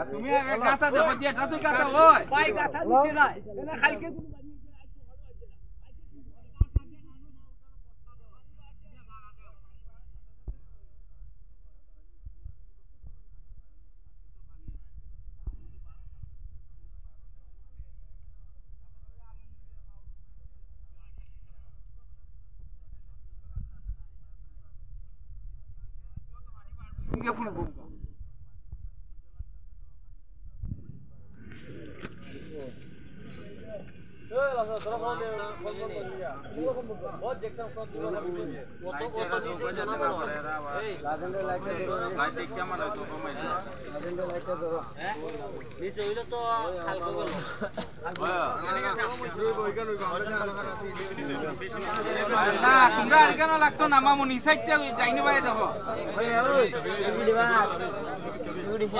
তুমি গাতা দেখো যে এটা তুই গাতা ওই ভাই গাতা দিছে না এনা খাইকে কে ফুল বম তোমরা কেন লাগতো না মামুনি সাইডটা যাইনি ভাই দেখো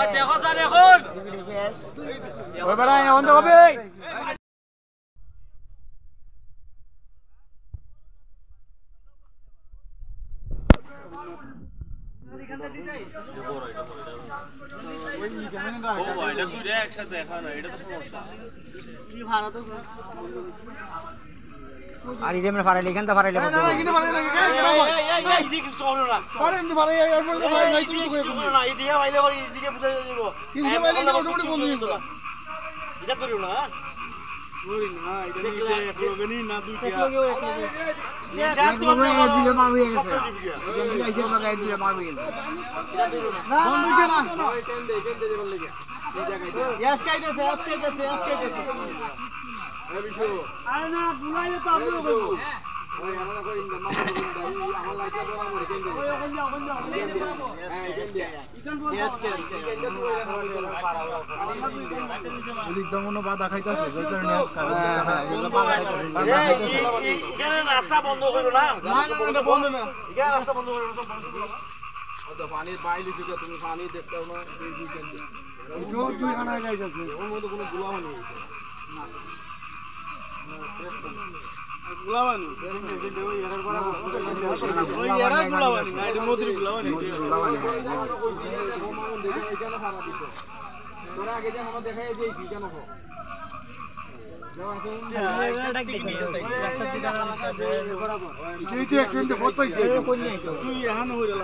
দেখো স্যার এখন ওই বড় এখন তো হবে আর ইদে মানে ফারাইলে এখান থেকে ফারাইলে না এখানে ফারাইলে এই এদিকে চলো না আরে এমনি ফারাই এরপর তো ভাই নাই কিছু কই না এদিকে বাইলে বাড়ি এদিকে বুঝা যাবো এদিকে বাইলে অটোমেটিক বন্ধ হয়ে যাবে এটা করিও না ওই না এটা নিতে একলগেনি না দুইটা এটা তো দিলে মার হয়ে গেছে এখানে আইছে লাগাই দিলে মার হয়ে গেছে না বন্ধ হইছে না ওই টেন দে যাবার লাগা এই জায়গায় ইয়াস কাইতেছে এই বিশু আরে না বুলাইলে তো আমরা করব ওই আমরা কই মামা বলুন আমার লাইটা ধরা মরে কেন দে ওই ওখানে হ্যাঁ কেন দে ইয়াস কেন ওদিক দমনো বাধা খাইতাছে ওই কারণে আজ কাজ হ্যাঁ এগুলো বাধা খাইতাছে এখানে রাস্তা বন্ধ করো না বন্ধ না এখানে রাস্তা বন্ধ করো সব বন্ধ করো ওটা পানি বাইলে যদি তুমি পানি দেখতাও না এই দুইখানে তুই আনাই যাইতাছে ওর মধ্যে কোনো গুলাও নেই না গুলাবানি ওই এরার করা ওই এরার গুলাবানি না এটা মধুরি গুলাবানি এখানে খারাপ দিত তোরা আগে যে আমরা দেখাই দিয়েছি কেন কো তুই এখন হইলা